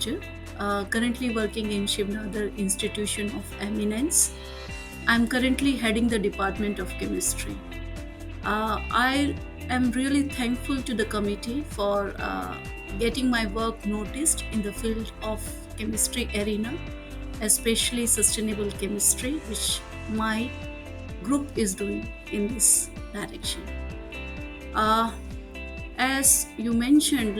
major, currently working in Shiv Institution of Eminence. I'm currently heading the Department of Chemistry. I am really thankful to the committee for getting my work noticed in the field of chemistry arena, especially sustainable chemistry, which my group is doing in this direction. Uh, as you mentioned,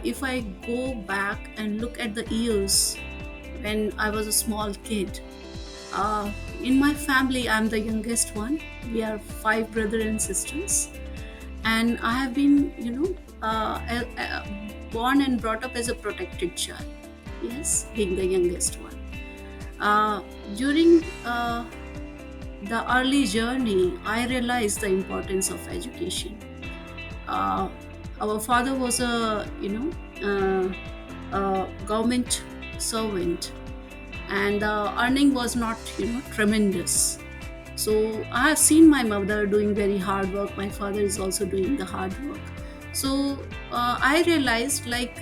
if I go back and look at the years when I was a small kid, uh, in my family, I'm the youngest one. We are five brothers and sisters, and I have been, born and brought up as a protected child. Yes, being the youngest one. Uh, during the early journey, I realized the importance of education. uh, our father was a government servant, and the earning was not tremendous. So I have seen my mother doing very hard work, my father is also doing the hard work. So I realized, like,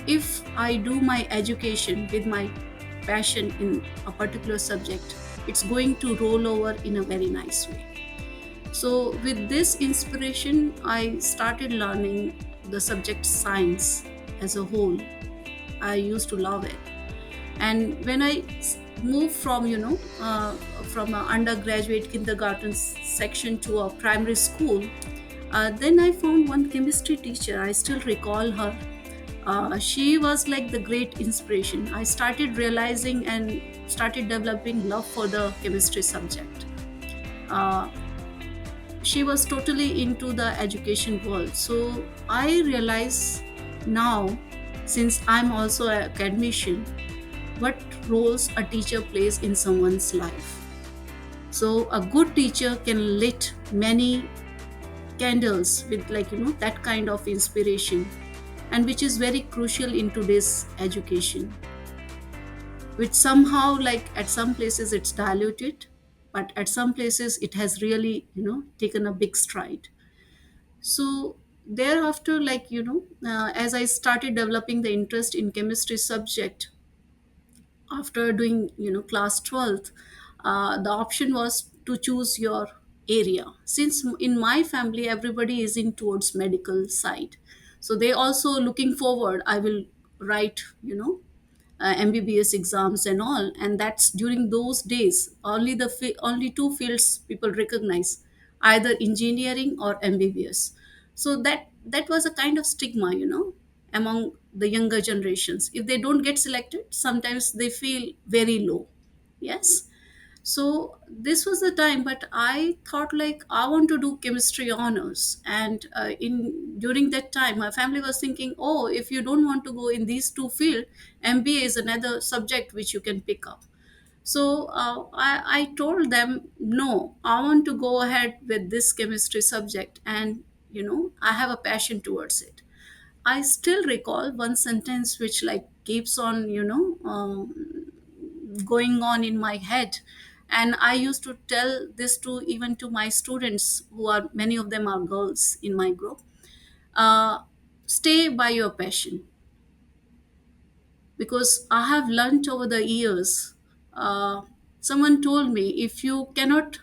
if I do my education with my passion in a particular subject, it's going to roll over in a very nice way. So, with this inspiration, I started learning the subject science as a whole. I used to love it. And when I moved from, from an undergraduate kindergarten section to a primary school, then I found one chemistry teacher. I still recall her. She was like the great inspiration. I started realizing and started developing love for the chemistry subject. Uh, she was totally into the education world. So I realize now, since I'm also an academician, what roles a teacher plays in someone's life. So a good teacher can lit many candles with, that kind of inspiration, and which is very crucial in today's education, which somehow, like, at some places it's diluted, but at some places it has really taken a big stride. So thereafter, as I started developing the interest in chemistry subject after doing class 12th, the option was to choose your area. Since in my family everybody is in towards medical side, so they also looking forward I will write MBBS exams and all. And that's during those days only only two fields people recognize, either engineering or MBBS. So that was a kind of stigma, among the younger generations. If they don't get selected, sometimes they feel very low. Yes. So this was the time, but I thought, like, I want to do chemistry honors. And in during that time my family was thinking, oh, if you don't want to go in these two field, MBA is another subject which you can pick up. So I told them, no, I want to go ahead with this chemistry subject, and I have a passion towards it. I still recall one sentence which, like, keeps on going on in my head. And I used to tell this to even to my students, who are many of them are girls in my group. uh, Stay by your passion, because I have learned over the years. uh, Someone told me, if you cannot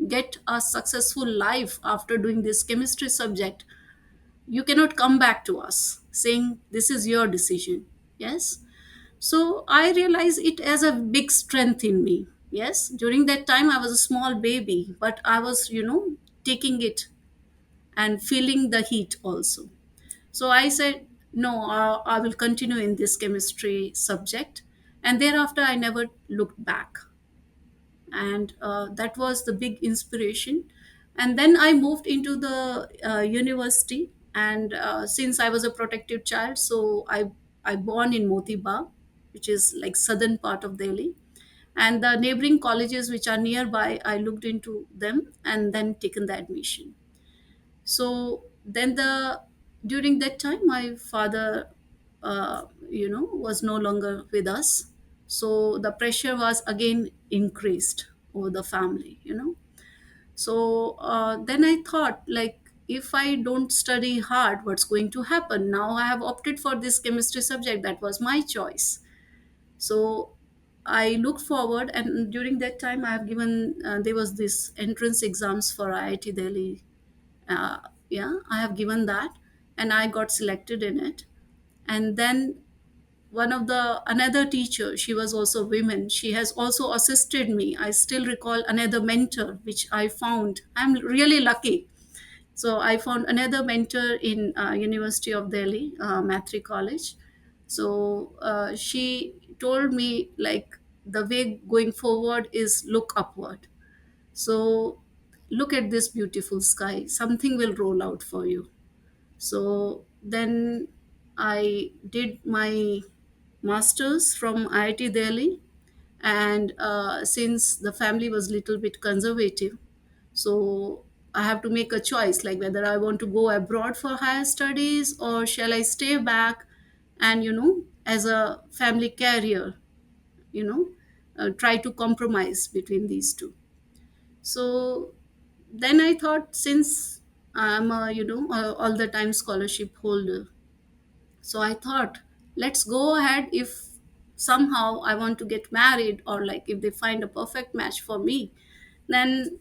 get a successful life after doing this chemistry subject, you cannot come back to us saying this is your decision. Yes. So I realized it as a big strength in me. Yes, during that time I was a small baby, but I was taking it and feeling the heat also. So I said, no, I will continue in this chemistry subject. And thereafter I never looked back. And that was the big inspiration. And then I moved into the university. And since I was a protected child, so I born in Motiba, which is like southern part of Delhi. And the neighboring colleges which are nearby, I looked into them and then taken the admission. So then the during that time my father was no longer with us. So the pressure was again increased over the family. So then I thought, like, if I don't study hard, what's going to happen? Now I have opted for this chemistry subject, that was my choice. So I looked forward, and during that time I have given, there was this entrance exams for IIT Delhi. uh, yeah, I have given that, and I got selected in it. And then one of the another teacher, she was also women, she has also assisted me. I still recall another mentor which I found. I'm really lucky. So I found another mentor in University of Delhi, Mathri College. So she told me like the way going forward is look upward. So look at this beautiful sky, something will roll out for you. So then I did my masters from IIT Delhi. And since the family was little bit conservative, so I have to make a choice, like whether I want to go abroad for higher studies or shall I stay back and, as a family carrier, you know try to compromise between these two. So then I thought, since I'm a, all the time scholarship holder, so I thought, let's go ahead. If somehow I want to get married, or like if they find a perfect match for me, then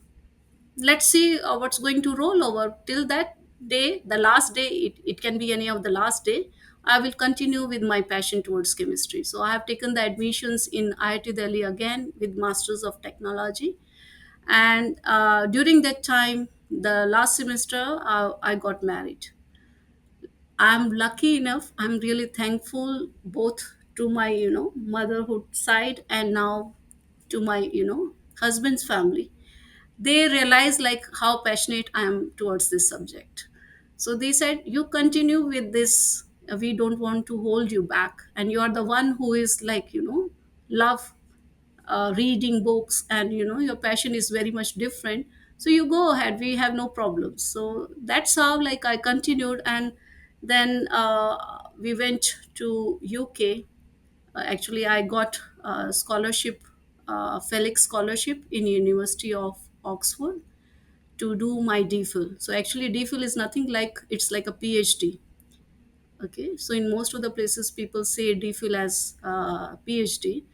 let's see what's going to roll over till that day, the last day. It can be any of the last day. I will continue with my passion towards chemistry. So I have taken the admissions in IIT Delhi again with Masters of Technology. And during that time, the last semester, I got married. I'm lucky enough, I'm really thankful both to my, motherhood side, and now to my, husband's family. They realized like how passionate I am towards this subject. So they said, you continue with this. We don't want to hold you back. And you are the one who is like, love reading books, and your passion is very much different. So you go ahead, we have no problems. So that's how like I continued. And then we went to UK. Actually, I got a scholarship, Felix scholarship in University of Oxford, to do my DPhil. So actually DPhil is nothing like, it's like a PhD. Okay, so in most of the places people say DPhil as PhD.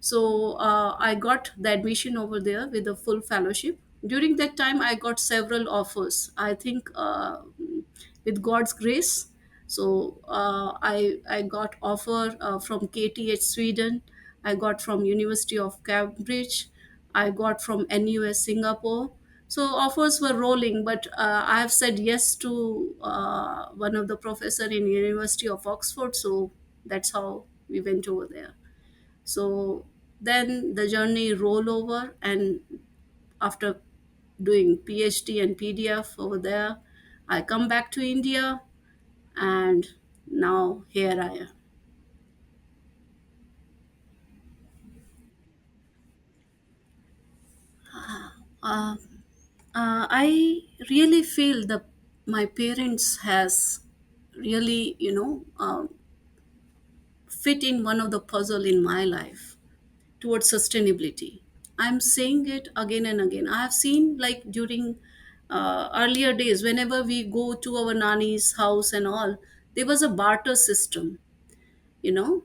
So I got the admission over there with a full fellowship. During that time I got several offers, I think, with God's grace. So I got offer from KTH Sweden, I got from University of Cambridge, I got from NUS Singapore. So offers were rolling, but I have said yes to one of the professor in University of Oxford. So that's how we went over there. So then the journey roll over, and after doing PhD and PDF over there, I come back to India, and now here I am. Uh, I really feel that my parents has really, fit in one of the puzzle in my life towards sustainability. I'm saying it again and again. I have seen like during earlier days, whenever we go to our nanny's house and all, there was a barter system. you know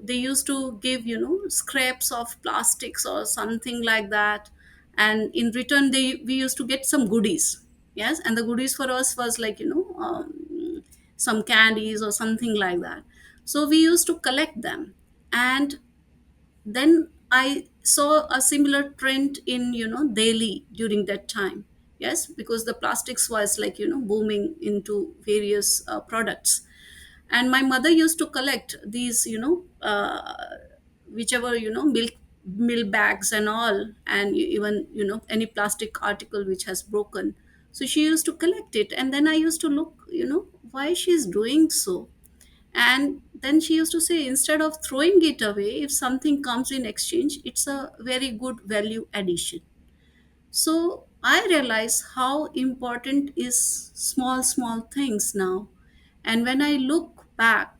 they used to give, scraps of plastics or something like that, and in return we used to get some goodies. Yes, and the goodies for us was like, some candies or something like that. So we used to collect them. And then I saw a similar trend in, Delhi during that time. Yes, because the plastics was like, booming into various products. And my mother used to collect these, whichever, milk bags and all, and even, any plastic article which has broken. So she used to collect it, and then I used to look, why she's doing so. And then she used to say, instead of throwing it away, if something comes in exchange, it's a very good value addition. So I realize how important is small small things now. And when I look back,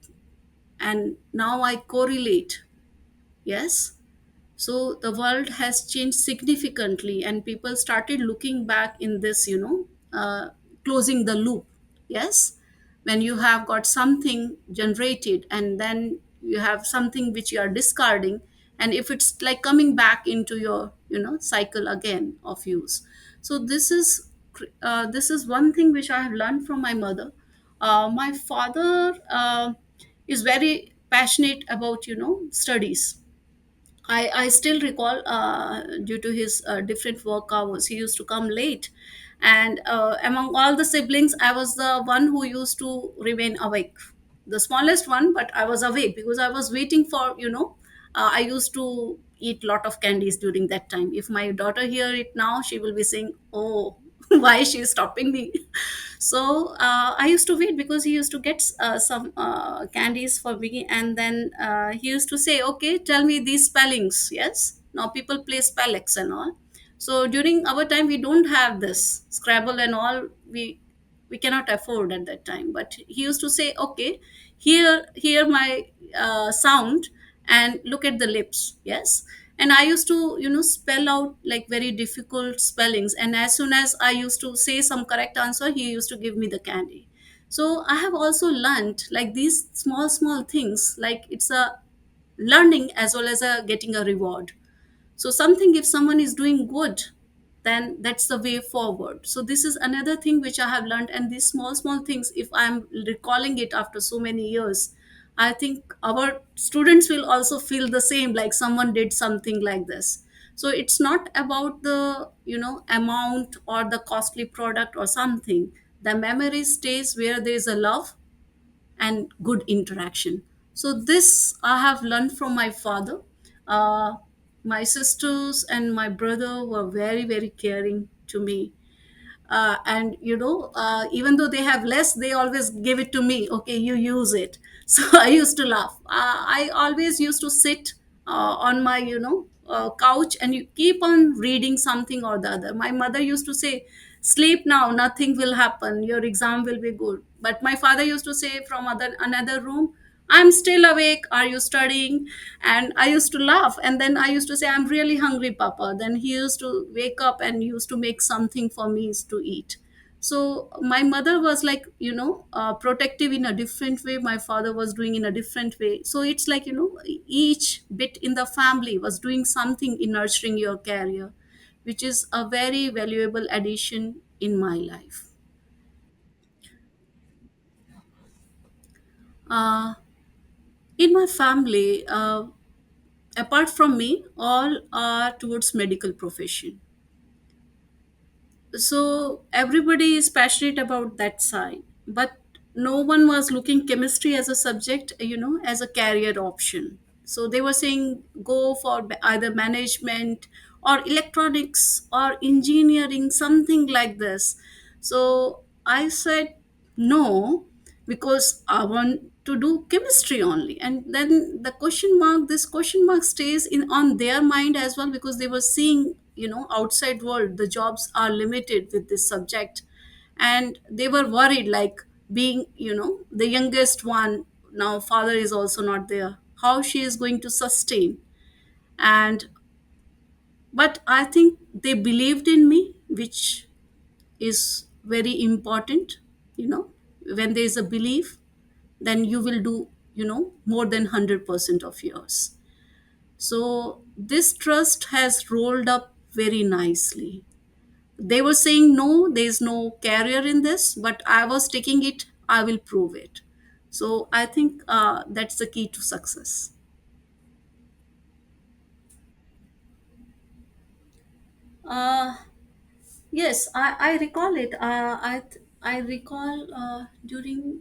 and now I correlate, yes, so the world has changed significantly, and people started looking back in this, closing the loop. Yes, when you have got something generated and then you have something which you are discarding, and if it's like coming back into your cycle again of use. So this is one thing which I have learned from my mother. My father is very passionate about studies. I still recall, due to his different work hours, he used to come late. And among all the siblings, I was the one who used to remain awake. The smallest one, but I was awake because I was waiting for, I used to eat lot of candies during that time. If my daughter hear it now, she will be saying, oh, why she is stopping me? So I used to wait because he used to get some candies for me, and then he used to say, okay, tell me these spellings. Yes, now people play spellex and all. So during our time we don't have this scrabble and all. We cannot afford at that time, but he used to say, okay, hear my sound and look at the lips. Yes. And I used to spell out like very difficult spellings, and as soon as I used to say some correct answer, he used to give me the candy. So I have also learned like these small small things, like it's a learning as well as a getting a reward. So something, if someone is doing good, then that's the way forward. So this is another thing which I have learned, and these small small things, if I'm recalling it after so many years, I think our students will also feel the same, like someone did something like this. So it's not about the amount or the costly product or something. The memory stays where there is a love and good interaction. So this I have learned from my father. uh, my sisters and my brother were very very caring to me. And even though they have less, they always give it to me. Okay, you use it. So I used to laugh. I always used to sit on my couch, and you keep on reading something or the other. My mother used to say, sleep now, nothing will happen, your exam will be good. But my father used to say from another room, I'm still awake, are you studying? And I used to laugh, and then I used to say, I'm really hungry, papa. Then he used to wake up and used to make something for me to eat. So my mother was like protective in a different way, my father was doing in a different way. So it's like each bit in the family was doing something in nurturing your career, which is a very valuable addition in my life. uh, in my family, apart from me, all are towards medical profession. So everybody is passionate about that side, but no one was looking chemistry as a subject, as a career option. So they were saying go for either management or electronics or engineering, something like this. So I said no, because I want to do chemistry only. And then this question mark stays in on their mind as well, because they were seeing outside world the jobs are limited with this subject. And they were worried, like being the youngest one, now father is also not there, how she is going to sustain. And but I think they believed in me, which is very important. When there is a belief, then you will do more than 100% of yours. So this trust has rolled up very nicely. They were saying no, there is no career in this, but I was taking it, I will prove it. So I think that's the key to success. uh, Yes, I recall it. I recall during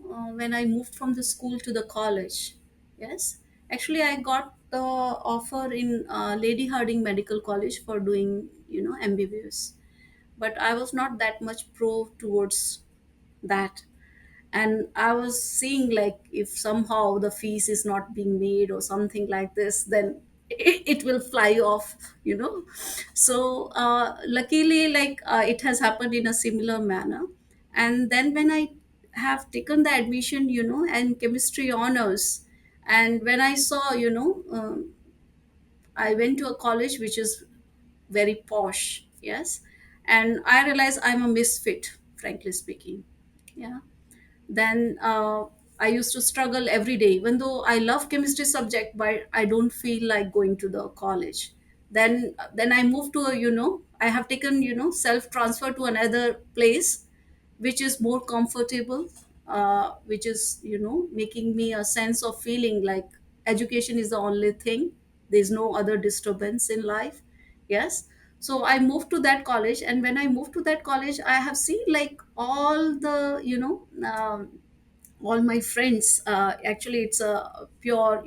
when I moved from the school to the college. Yes, actually, I got the offer in Lady Harding Medical College for doing MBBS, but I was not that much pro towards that. And I was seeing, like, if somehow the fees is not being made or something like this, then it will fly off you know so luckily, like, it has happened in a similar manner. And then when I have taken the admission and chemistry honors, and when I saw I went to a college which is very posh. Yes. And I realized I'm a misfit. frankly speaking. Yeah. Then I used to struggle every day, even though I love chemistry subject, but I don't feel like going to the college. Then I moved to a, I have taken, self transfer to another place, which is more comfortable, which is, making me a sense of feeling like education is the only thing. There's no other disturbance in life. Yes. So I moved to that college, and when I moved to that college, I have seen like all the, all my friends, actually it's a pure,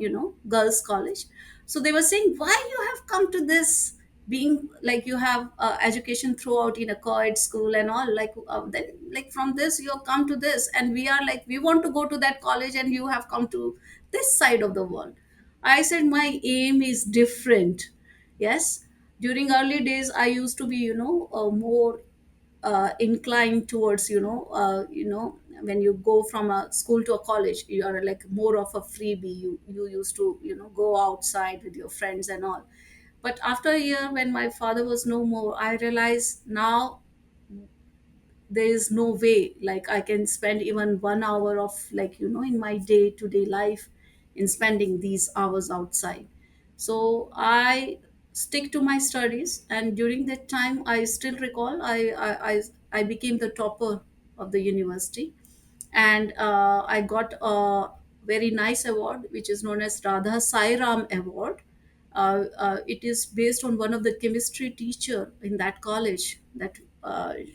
girls college. So they were saying, why you have come to this, being like you have education throughout in a co-ed school and all, like then like from this you have come to this, and we are like we want to go to that college, and you have come to this side of the world. I said my aim is different. Yes. During early days I used to be, more inclined towards, when you go from a school to a college, you are like more of a freebie. You used to, go outside with your friends and all. But after a year, when my father was no more, I realized now there is no way like I can spend even 1 hour of, like, in my day to day life in spending these hours outside. So I stick to my studies, and during that time I still recall I became the topper of the university. And I got a very nice award which is known as Radha Sairam Award. It is based on one of the chemistry teacher in that college, that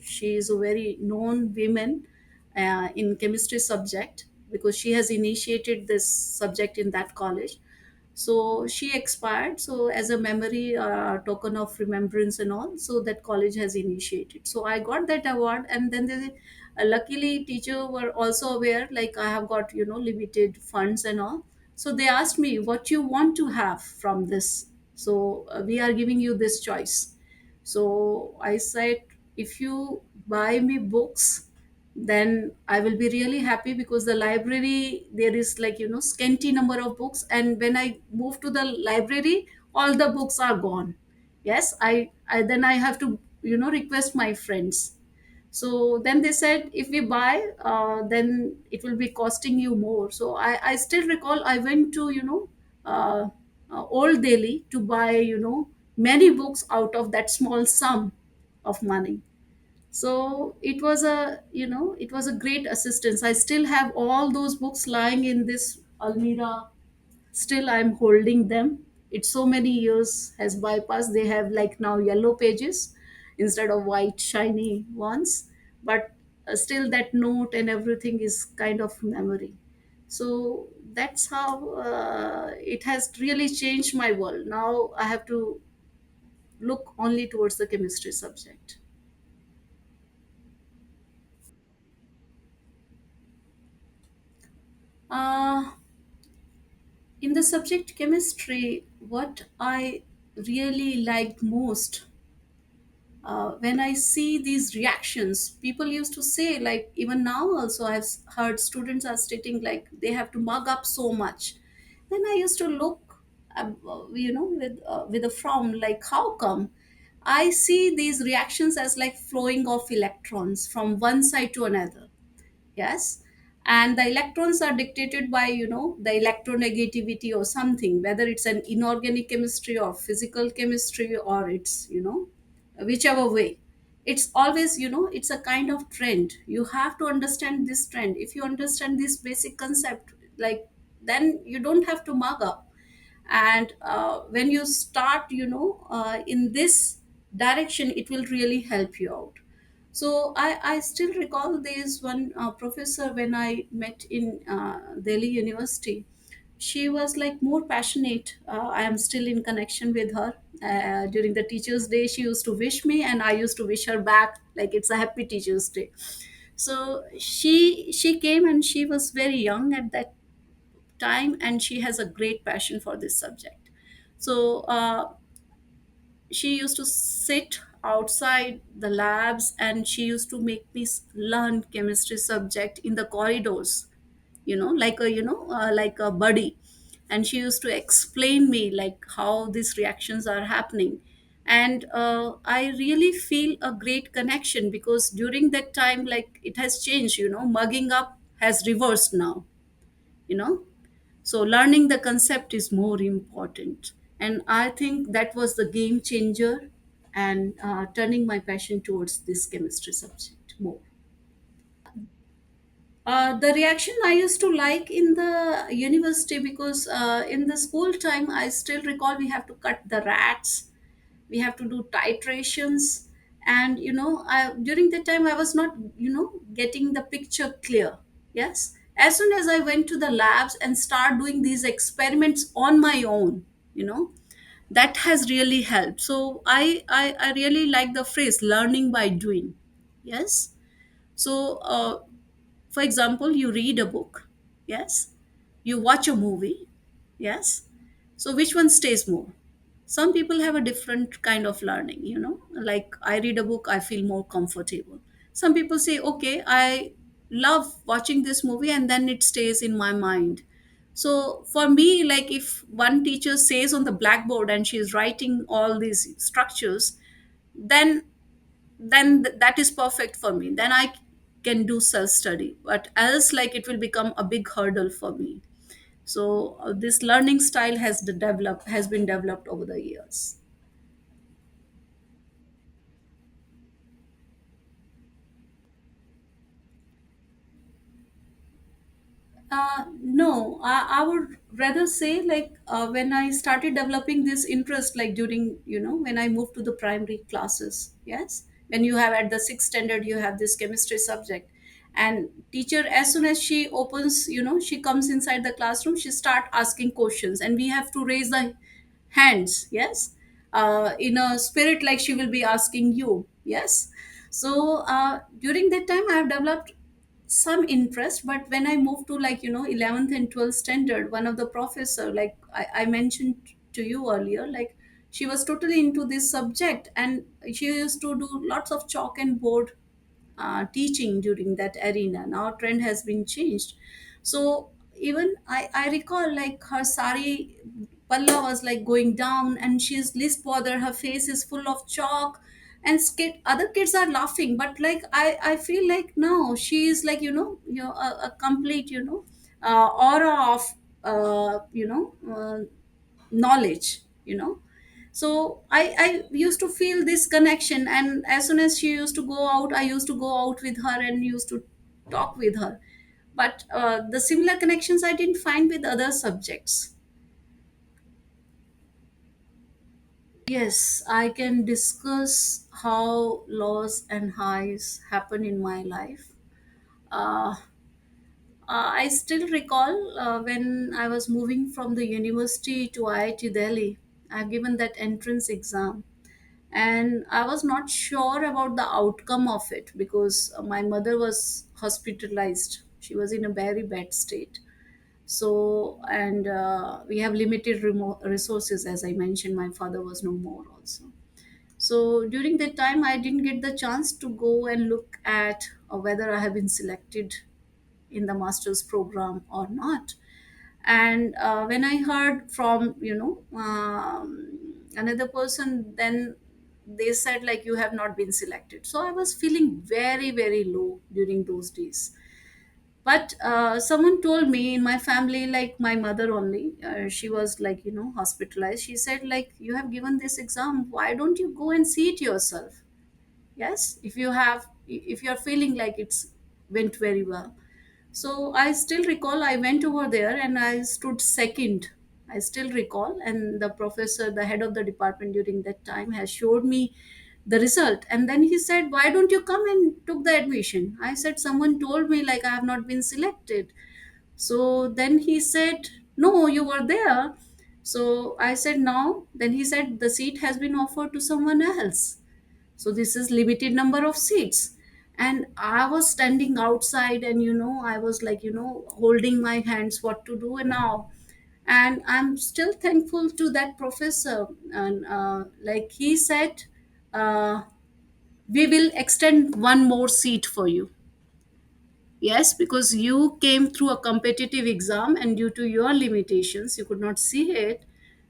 she is a very known woman in chemistry subject, because she has initiated this subject in that college. So she expired, so as a memory token of remembrance and all, so that college has initiated, so I got that award. And then luckily teacher were also aware like I have got, limited funds and all. So they asked me what you want to have from this. So we are giving you this choice. So I said, if you buy me books, then I will be really happy, because the library there is like, scanty number of books, and when I move to the library, all the books are gone. Yes, I then I have to, request my friends. So then they said, if we buy, then it will be costing you more. So I still recall I went to, Old Delhi to buy, many books out of that small sum of money. So it was a, it was a great assistance. I still have all those books lying in this almirah. Still I'm holding them. It's so many years has bypassed, they have like now yellow pages instead of white shiny ones. But still that note and everything is kind of memory. So that's how it has really changed my world. Now I have to look only towards the chemistry subject. uh, in the subject chemistry, what I really liked most, when I see these reactions, people used to say, like, even now also, I've heard students are stating, like, they have to mug up so much. Then I used to look, with a frown, like, how come? I see these reactions as like flowing of electrons from one side to another. Yes. And the electrons are dictated by, the electronegativity or something, whether it's an inorganic chemistry or physical chemistry, or it's, whichever way. It's always, it's a kind of trend. You have to understand this trend. If you understand this basic concept, like, then you don't have to mug up. And when you start, in this direction, it will really help you out. So I still recall there is one professor when I met in Delhi University. She was like more passionate. I am still in connection with her. During the Teachers' Day, she used to wish me, and I used to wish her back, like it's a happy Teachers' Day. So she came, and she was very young at that time, and she has a great passion for this subject. So she used to sit outside the labs, and she used to make me learn chemistry subject in the corridors, like a, like a buddy. And she used to explain me like how these reactions are happening. And I really feel a great connection, because during that time, like, it has changed, mugging up has reversed now, you know so learning the concept is more important. And I think that was the game changer, and turning my passion towards this chemistry subject more. The reaction I used to like in the university, because in the school time, I still recall we have to cut the rats, we have to do titrations. And during that time I was not getting the picture clear. Yes, as soon as I went to the labs and start doing these experiments on my own, you know that has really helped. So I really like the phrase learning by doing. Yes. So for example, you read a book. Yes. You watch a movie. Yes. So which one stays more? Some people have a different kind of learning, like, I read a book, I feel more comfortable. Some people say, okay, I love watching this movie, and then it stays in my mind. So for me, like, if one teacher says on the blackboard and she is writing all these structures, then that is perfect for me. Then I can do self study, but else, like, it will become a big hurdle for me. So this learning style has been developed over the years. No, I would rather say, like, when I started developing this interest, like during, when I moved to the primary classes. Yes, when you have at the sixth standard, you have this chemistry subject, and teacher, as soon as she opens, she comes inside the classroom, she start asking questions, and we have to raise the hands. Yes, in a spirit like she will be asking you. Yes. So during that time, I have developed some interest. But when I moved to, like, 11th and 12th standard, one of the professor, like, I mentioned to you earlier, like, she was totally into this subject, and she used to do lots of chalk and board teaching during that arena. Now trend has been changed. So even I recall, like, her sari palla was like going down, and she's least bothered, her face is full of chalk, and other kids are laughing. But, like, I feel like, no, she is like, a complete, aura of knowledge. So I used to feel this connection, and as soon as she used to go out, I used to go out with her and used to talk with her. But the similar connections I didn't find with other subjects. Yes, I can discuss how lows and highs happen in my life. uh, I still recall when I was moving from the university to IIT Delhi. I've given that entrance exam, and I was not sure about the outcome of it, because my mother was hospitalized. She was in a very bad state. So, and we have limited resources. As I mentioned, my father was no more also. So during that time, I didn't get the chance to go and look at whether I have been selected in the master's program or not. And when I heard from, another person, then they said, like, you have not been selected. So I was feeling very, very low during those days. But someone told me in my family, like my mother only, she was, like, hospitalized. She said, like, you have given this exam, why don't you go and see it yourself? Yes, if you are feeling like it's went very well. So I still recall, I went over there and I stood second. I still recall, and the professor, the head of the department during that time, has showed me the result. And then he said, why don't you come and took the admission? I said, someone told me, like, I have not been selected. So then he said, no, you were there. So I said, no. Then he said, the seat has been offered to someone else. So this is limited number of seats. And I was standing outside, and I was like, holding my hands, what to do now. And I'm still thankful to that professor. And like, he said, uh, we will extend one more seat for you. Yes, because you came through a competitive exam, and due to your limitations you could not see it.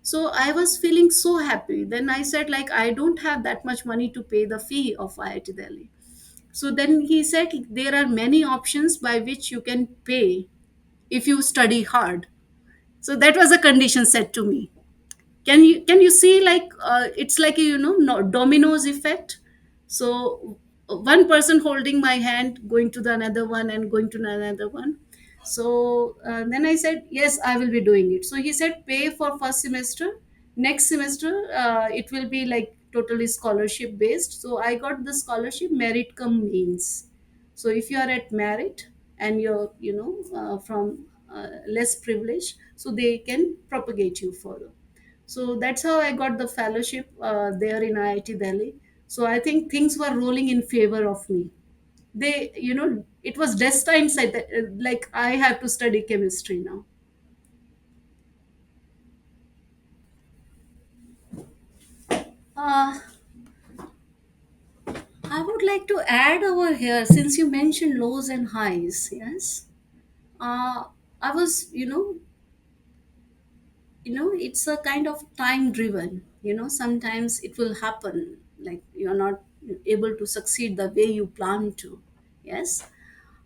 So I was feeling so happy. Then I said, like, I don't have that much money to pay the fee of IIT Delhi. So then he said, there are many options by which you can pay if you study hard. So that was a condition set to me. Can you see, like, it's like a, no, dominoes effect. So one person holding my hand, going to the another one, and going to another one. So then I said, yes, I will be doing it. So he said, pay for first semester. Next semester, it will be like totally scholarship based. So I got the scholarship, merit come means. So if you are at merit and you're, from less privilege, so they can propagate you further. So that's how I got the fellowship there in IIT Delhi. So I think things were rolling in favor of me. It was destined, like I have to study chemistry now. Uh, I would like to add over here, since you mentioned lows and highs, yes. Uh, I was, it's a kind of time driven. Sometimes it will happen, like you're not able to succeed the way you plan to. Yes.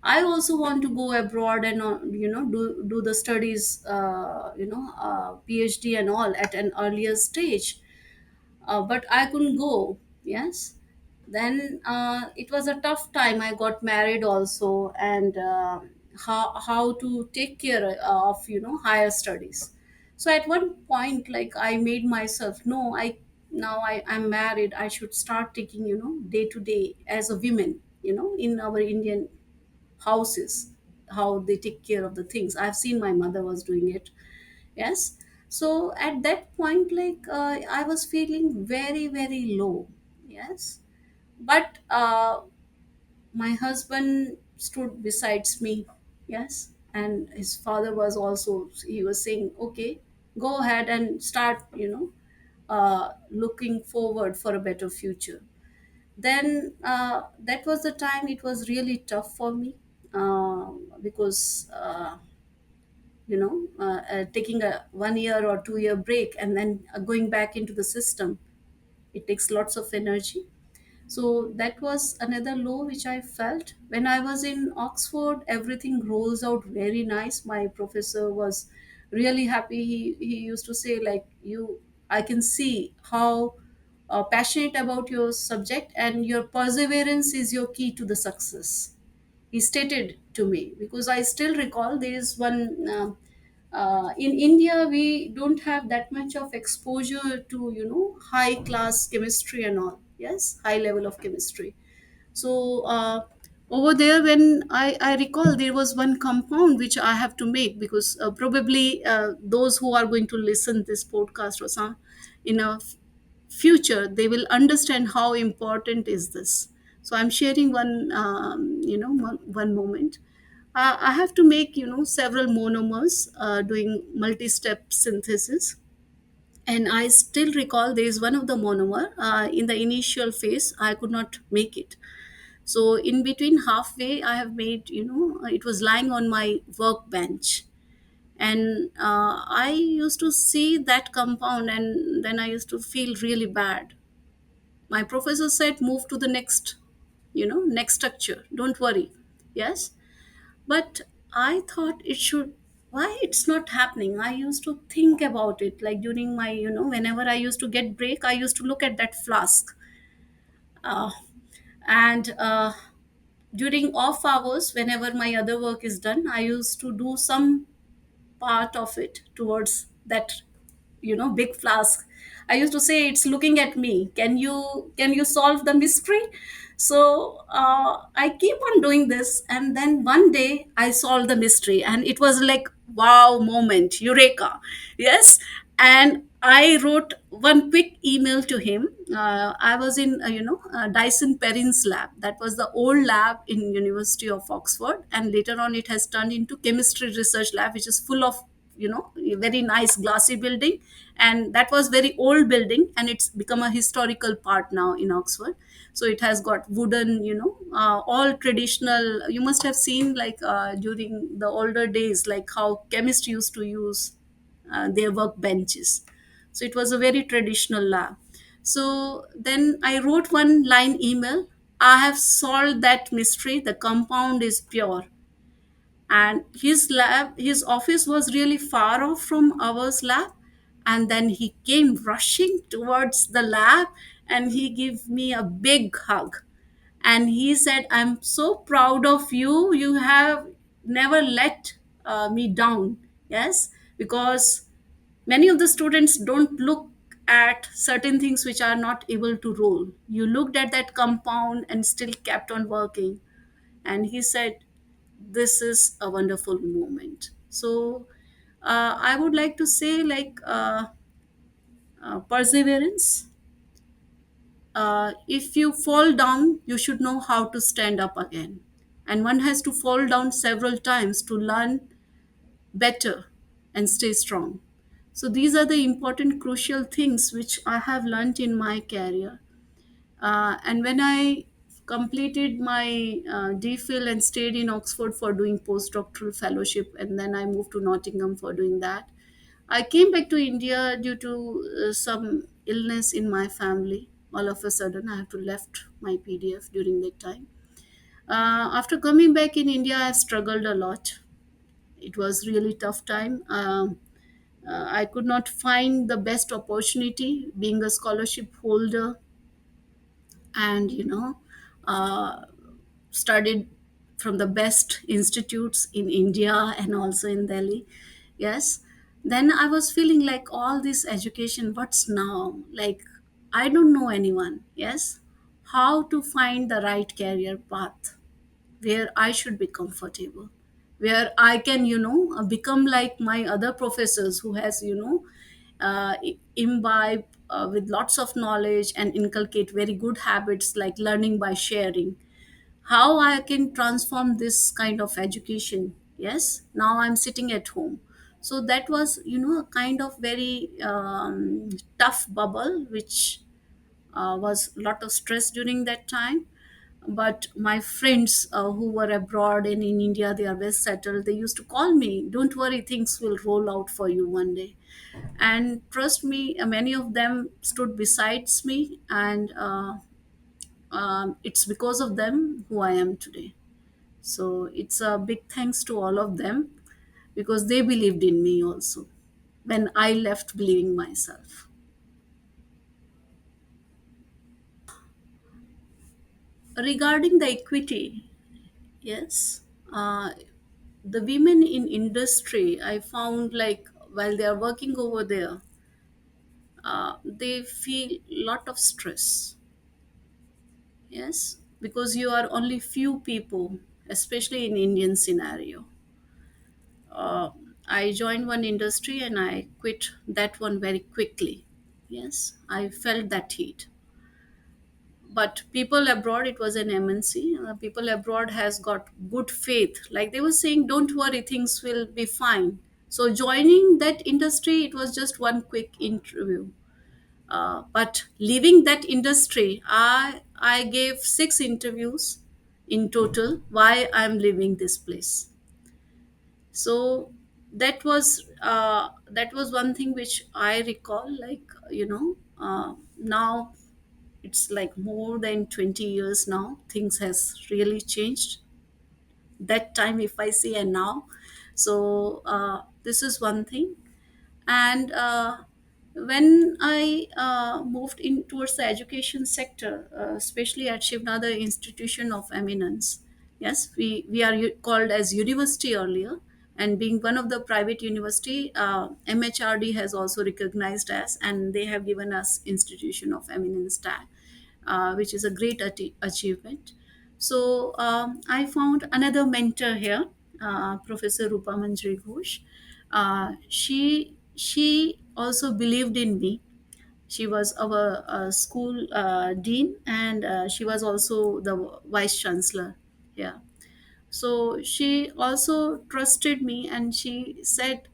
I also want to go abroad and do the studies, PhD and all at an earlier stage, but I couldn't go. Yes. Then it was a tough time. I got married also, and how to take care of higher studies. So at one point, like, I made myself, no, I'm married. I should start taking day to day as a woman. In our Indian houses, how they take care of the things. I've seen my mother was doing it. Yes. So at that point, like, I was feeling very, very low. Yes. But my husband stood besides me. Yes. And his father was also, he was saying, okay, go ahead and start, looking forward for a better future. Then that was the time it was really tough for me, because taking a 1 year or 2 year break and then going back into the system, it takes lots of energy. So that was another low which I felt. When I was in Oxford, everything rolls out very nice. My professor was really happy. He used to say, like, I can see how passionate about your subject, and your perseverance is your key to the success, he stated to me. Because I still recall there is one, in India we don't have that much of exposure to high class chemistry and all. Yes, high level of chemistry. So over there, when I recall, there was one compound which I have to make, because probably those who are going to listen this podcast or some in a future, they will understand how important is this. So I'm sharing one, one moment. I have to make several monomers, doing multi-step synthesis. And I still recall there is one of the monomer, in the initial phase I could not make it. So in between halfway, I have made, it was lying on my workbench. And I used to see that compound, and then I used to feel really bad. My professor said, move to the next, next structure. Don't worry. Yes. But I thought it should, why it's not happening? I used to think about it, like during my, whenever I used to get break, I used to look at that flask. Uh, and during off hours, whenever my other work is done, I used to do some part of it towards that big flask. I used to say, it's looking at me, can you solve the mystery? So I keep on doing this, and then one day I solved the mystery, and it was like, wow moment, eureka. Yes. And I wrote one quick email to him. I was in Dyson Perrin's lab. That was the old lab in University of Oxford, and later on it has turned into chemistry research lab, which is full of a very nice glassy building. And that was very old building, and it's become a historical part now in Oxford. So it has got wooden, all traditional. You must have seen, like, during the older days, like how chemists used to use their work benches. So it was a very traditional lab. So then I wrote one line email. I have solved that mystery. The compound is pure. And his office was really far off from ours lab. And then he came rushing towards the lab and he gave me a big hug. And he said, I'm so proud of you. You have never let me down. Yes, because many of the students don't look at certain things which are not able to roll. You looked at that compound and still kept on working. And he said, this is a wonderful moment. So I would like to say, like, perseverance. If you fall down, you should know how to stand up again. And one has to fall down several times to learn better and stay strong. So these are the important, crucial things which I have learned in my career. And when I completed my DPhil and stayed in Oxford for doing postdoctoral fellowship, and then I moved to Nottingham for doing that, I came back to India due to some illness in my family. All of a sudden, I have to left my PDF during that time. After coming back in India, I struggled a lot. It was really tough time. I could not find the best opportunity. Being a scholarship holder, and uh, studied from the best institutes in India and also in Delhi. Yes, then I was feeling like all this education, what's now? Like, I don't know anyone. Yes, how to find the right career path where I should be comfortable, where I can, become like my other professors who has, imbibe with lots of knowledge and inculcate very good habits like learning by sharing. How I can transform this kind of education. Yes, now I'm sitting at home. So that was, a kind of very tough bubble, which was a lot of stress during that time. But my friends who were abroad and in India, they are well settled. They used to call me, don't worry, things will roll out for you one day. And trust me, many of them stood besides me, and it's because of them who I am today. So it's a big thanks to all of them, because they believed in me also when I left believing myself. Regarding the equity, yes, the women in industry, I found, like, while they are working over there, they feel lot of stress. Yes, because you are only few people, especially in Indian scenario. uh, I joined one industry and I quit that one very quickly. Yes, I felt that heat. But people abroad, it was an MNC. People abroad has got good faith. Like they were saying, don't worry, things will be fine. So joining that industry, it was just one quick interview. But leaving that industry, I gave 6 interviews in total. Why I'm leaving this place? So that was one thing which I recall, like, now it's like more than 20 years now, things has really changed that time, if I see, and now. So this is one thing. And when I moved in towards the education sector, especially at Shiv Institution of Eminence, yes, we are called as university earlier, and being one of the private university, MHRD has also recognized us, and they have given us Institution of Eminence tag, which is a great achievement. So I found another mentor here, Professor Rupa Manjri Ghosh. She also believed in me. She was our school dean, and she was also the vice chancellor. Yeah. So she also trusted me, and she said,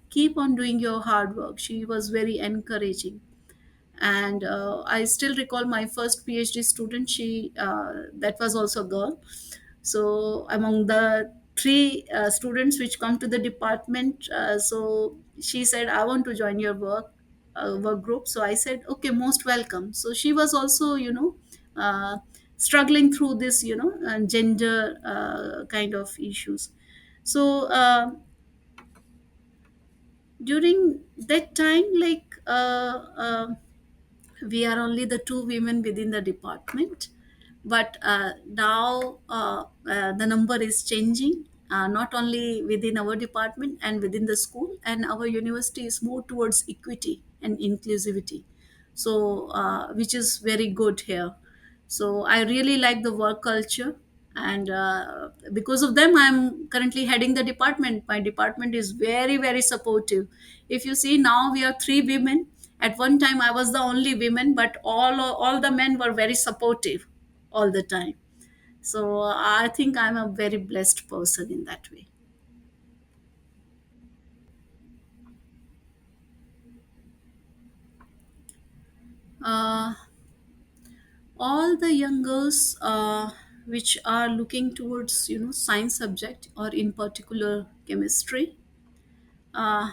"Keep on doing your hard work." She was very encouraging. And I still recall my first PhD student. She That was also a girl. So among the three students which come to the department, so she said, I want to join your work. work group. So I said, okay, most welcome. So she was also, uh, struggling through this, gender kind of issues. So during that time, like, we are only the two women within the department, but now the number is changing, not only within our department and within the school, and our university is more towards equity and inclusivity. So which is very good here. So I really like the work culture, and because of them I'm currently heading the department. My department is very, very supportive. If you see, now we are three women. At one time I was the only woman, but all the men were very supportive all the time. So I think I'm a very blessed person in that way. uh, all the young girls which are looking towards, science subject, or in particular chemistry, uh,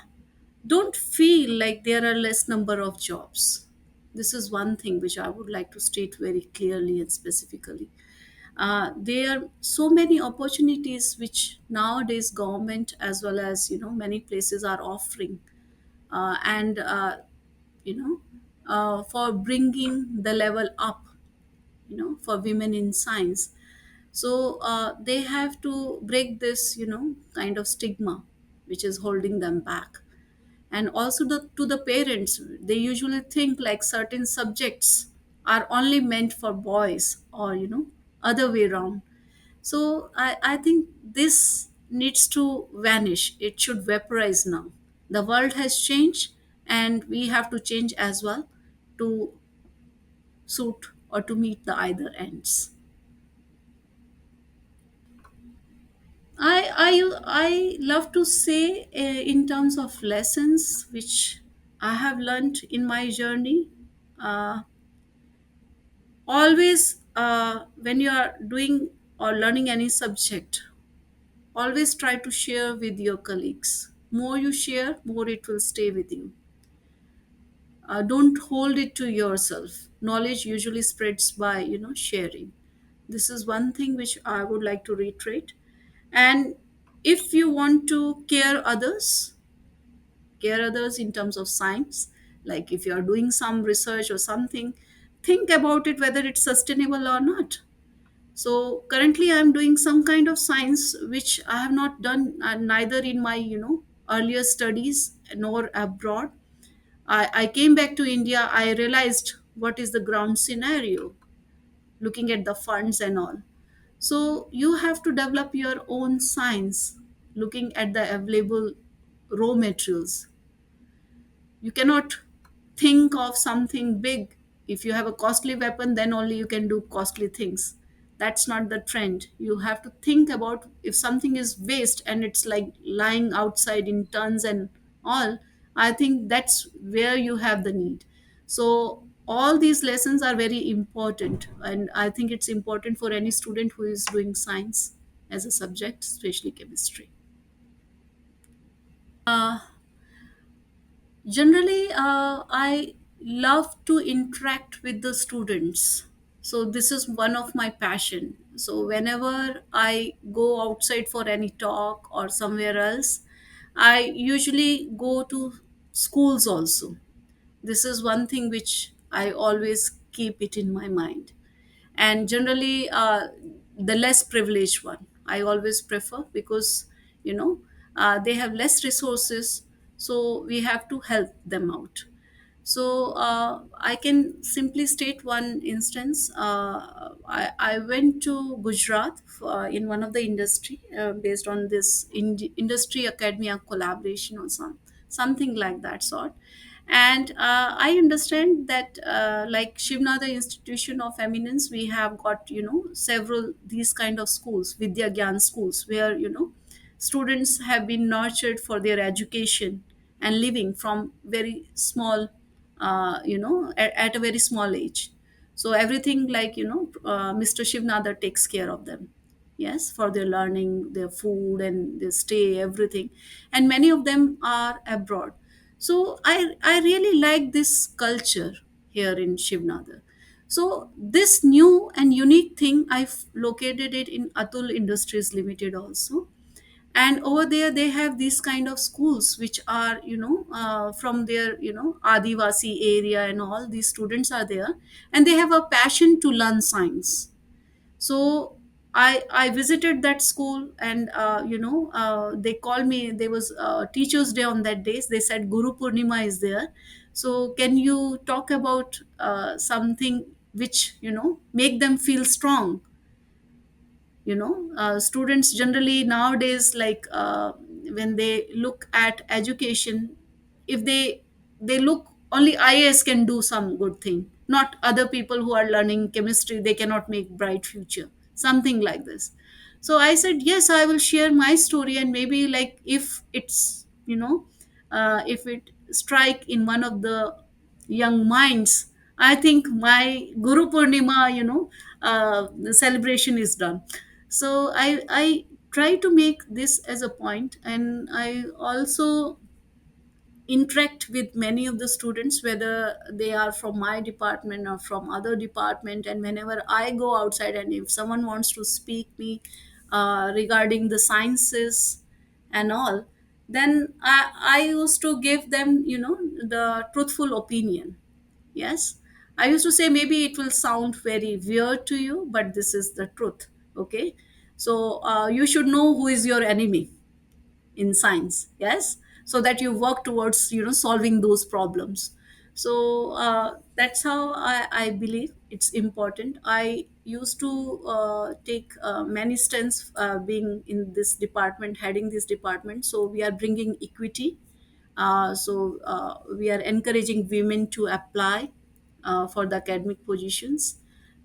don't feel like there are less number of jobs. This is one thing which I would like to state very clearly and specifically. There are so many opportunities which nowadays government as well as, many places are offering, and you know for bringing the level up, for women in science. So they have to break this, kind of stigma which is holding them back. And also to the parents, they usually think like certain subjects are only meant for boys, or, other way around. So I think this needs to vanish. It should vaporize now. The world has changed, and we have to change as well to suit or to meet the either ends. I love to say, in terms of lessons which I have learned in my journey. Uh, Always, when you are doing or learning any subject, always try to share with your colleagues. More you share, more it will stay with you. Don't hold it to yourself. Knowledge usually spreads by, sharing. This is one thing which I would like to reiterate. And if you want to care others in terms of science, like if you are doing some research or something, think about it whether it's sustainable or not. So currently I'm doing some kind of science which I have not done, neither in my, earlier studies nor abroad. I came back to India, I realized what is the ground scenario, looking at the funds and all. So you have to develop your own science, looking at the available raw materials. You cannot think of something big. If you have a costly weapon, then only you can do costly things. That's not the trend. You have to think about, if something is waste and it's like lying outside in tons and all, I think that's where you have the need. So all these lessons are very important, and I think it's important for any student who is doing science as a subject, especially chemistry. uh, Generally, I love to interact with the students. So this is one of my passion. So whenever I go outside for any talk or somewhere else, I usually go to schools also. This is one thing which I always keep it in my mind. And generally, the less privileged one I always prefer, because, you know they have less resources, so we have to help them out. So I can simply state one instance. I went to Gujarat in one of the industry, based on this industry academia collaboration or something like that sort. And I understand that, like Shiv Institution of Eminence, we have got, several these kind of schools, Vidya Gyan schools, where, students have been nurtured for their education and living from very small, at a very small age. So everything, like, Mr. Shivnadar takes care of them. Yes, for their learning, their food and their stay, everything. And many of them are abroad. So I really like this culture here in Shivnadar. So this new and unique thing, I've located it in Atul Industries Limited also. And over there they have these kind of schools which are, from their, Adivasi area, and all these students are there, and they have a passion to learn science. So I visited that school, and they called me. There was Teachers Day on that day. They said Guru Purnima is there, so can you talk about something which, make them feel strong. Students generally nowadays, like, when they look at education, if they look only IAS can do some good thing, not other people who are learning chemistry, they cannot make bright future, something like this. So I said, yes, I will share my story, and maybe, like, if it's, if it strike in one of the young minds, I think my Guru Purnima, the celebration is done. So I try to make this as a point, and I also interact with many of the students, whether they are from my department or from other department. And whenever I go outside, and if someone wants to speak me regarding the sciences and all, then I used to give them, the truthful opinion. Yes, I used to say, maybe it will sound very weird to you, but this is the truth. Okay, so you should know who is your enemy in science. Yes, so that you work towards, solving those problems. So that's how I believe it's important. I used to take many stints being in this department, heading this department. So we are bringing equity. We are encouraging women to apply for the academic positions.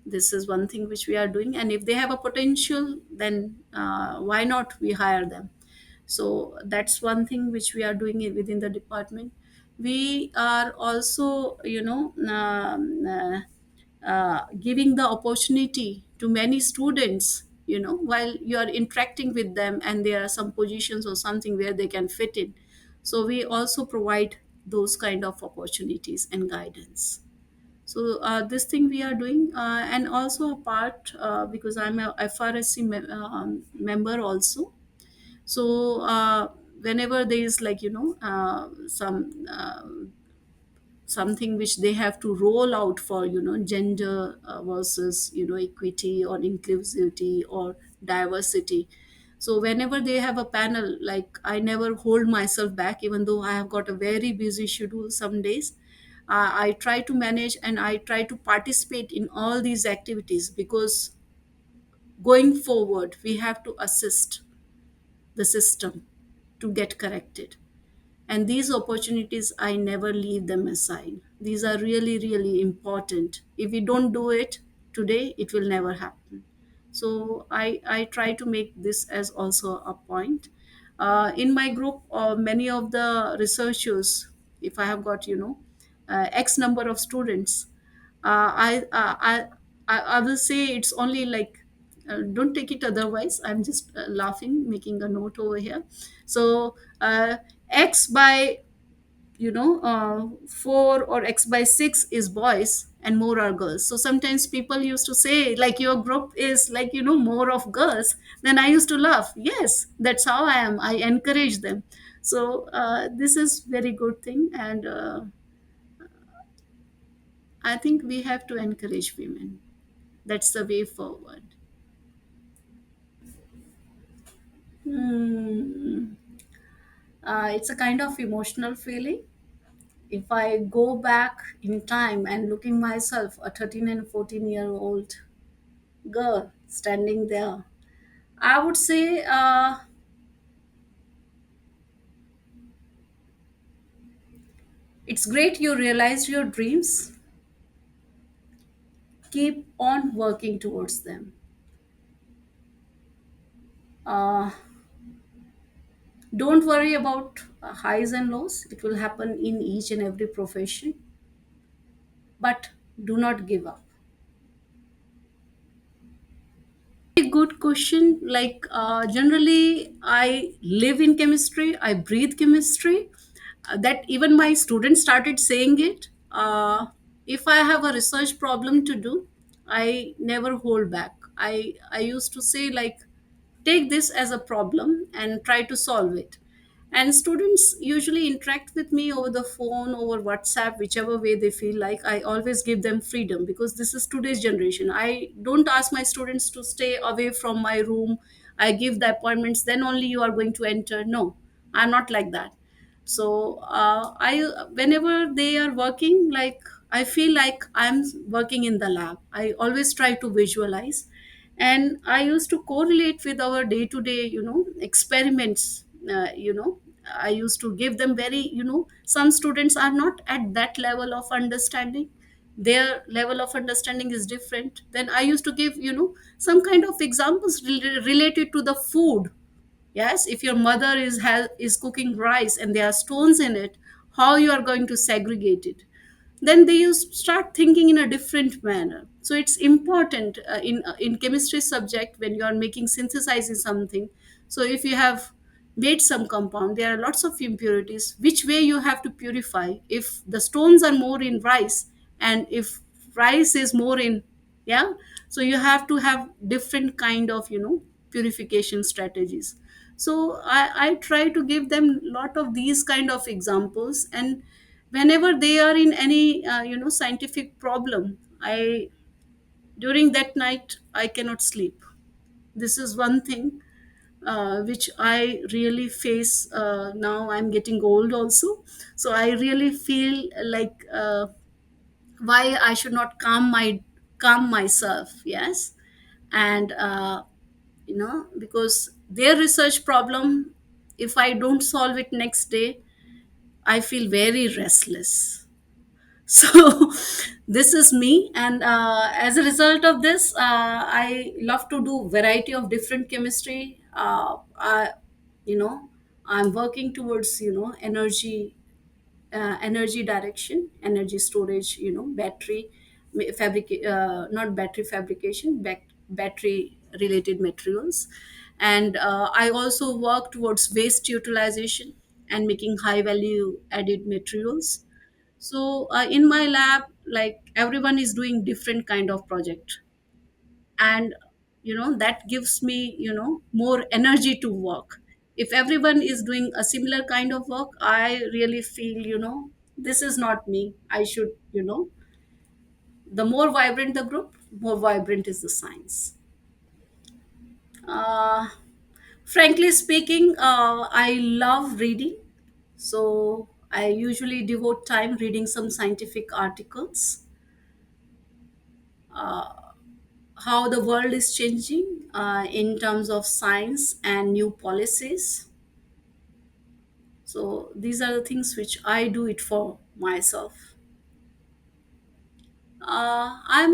This is one thing which we are doing, and if they have a potential, then why not we hire them. So that's one thing which we are doing within the department. We are also, giving the opportunity to many students, while you are interacting with them, and there are some positions or something where they can fit in. So we also provide those kind of opportunities and guidance. So this thing we are doing, and also a part, because I'm a FRSC member also. So whenever there is, like, something which they have to roll out for, gender versus, equity or inclusivity or diversity. So whenever they have a panel, like, I never hold myself back, even though I have got a very busy schedule some days. I try to manage, and I try to participate in all these activities, because going forward we have to assist the system to get corrected. And these opportunities, I never leave them aside. These are really, really important. If we don't do it today, it will never happen. So I try to make this as also a point. In my group, many of the researchers, if I have got, X number of students, I will say it's only like, don't take it otherwise. I'm just laughing, making a note over here. So X by, 4 or X by 6 is boys, and more are girls. So sometimes people used to say, like, your group is, like, more of girls. Then I used to laugh. Yes, that's how I am. I encourage them. So this is very good thing, and I think we have to encourage women. That's the way forward. Hmm. It's a kind of emotional feeling. If I go back in time and looking myself, a 13 and 14-year-old girl standing there, I would say, it's great you realized your dreams. Keep on working towards them. Uh, don't worry about highs and lows. It will happen in each and every profession. But do not give up. A good question. Like, generally, I live in chemistry, I breathe chemistry. That even my students started saying it. If I have a research problem to do, I never hold back. I used to say, like, take this as a problem and try to solve it. And students usually interact with me over the phone, over WhatsApp, whichever way they feel like. I always give them freedom, because this is today's generation. I don't ask my students to stay away from my room. I give the appointments, then only you are going to enter. No, I'm not like that. So I whenever they are working, like, I feel like I'm working in the lab. I always try to visualize, and I used to correlate with our day to day, experiments. I used to give them very, some students are not at that level of understanding. Their level of understanding is different. Then I used to give, some kind of examples related to the food. Yes, if your mother is cooking rice and there are stones in it, how you are going to segregate it? Then they start thinking in a different manner. So it's important in chemistry subject, when you are making synthesizing something. So if you have made some compound, there are lots of impurities. Which way you have to purify? If the stones are more in rice, and if rice is more in, yeah, so you have to have different kind of, purification strategies. So I try to give them lot of these kind of examples. And whenever they are in any scientific problem, I during that night I cannot sleep. This is one thing which I really face. Now I'm getting old also, so I really feel like, why I should not calm myself. Yes. And because their research problem, if I don't solve it next day, I feel very restless. So this is me. And as a result of this, I love to do variety of different chemistry. You know I'm working towards, energy direction, energy storage, battery not battery fabrication, battery related materials. And I also work towards waste utilization and making high value added materials. So in my lab, like, everyone is doing different kind of project. And that gives me, more energy to work. If everyone is doing a similar kind of work, I really feel, this is not me. I should, the more vibrant the group, more vibrant is the science. uh, Frankly speaking, I love reading. So I usually devote time reading some scientific articles, how the world is changing in terms of science and new policies. So these are the things which I do it for myself. I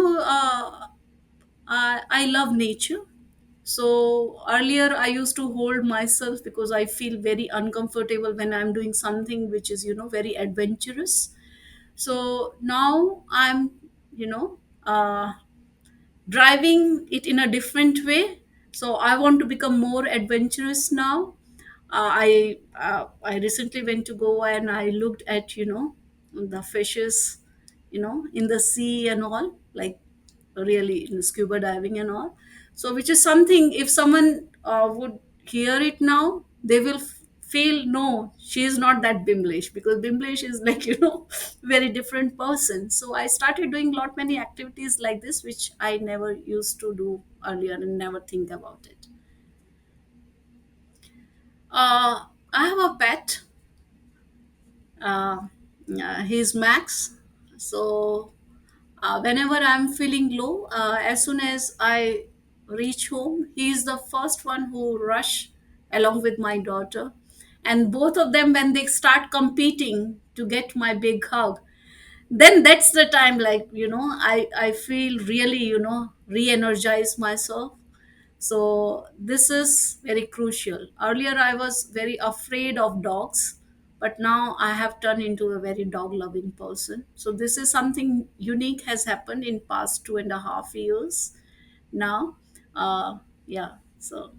love nature. So earlier I used to hold myself, because I feel very uncomfortable when I'm doing something which is, very adventurous. So now I'm, you know uh, driving it in a different way. So I want to become more adventurous now. I recently went to Goa, and I looked at, the fishes, in the sea and all, like, really, in scuba diving and all. So which is something, if someone would hear it now, they will feel, no, she is not that Bimlesh, because Bimlesh is like, very different person. So I started doing lot many activities like this, which I never used to do earlier and never think about it. I have a pet. uh, he's Max. So whenever I'm feeling low, as soon as I reach home, he's the first one who rush along with my daughter. And both of them, when they start competing to get my big hug, then that's the time, like, I feel really, re-energize myself. So this is very crucial. Earlier I was very afraid of dogs, but now I have turned into a very dog loving person. So this is something unique has happened in past 2.5 years now. Yeah. So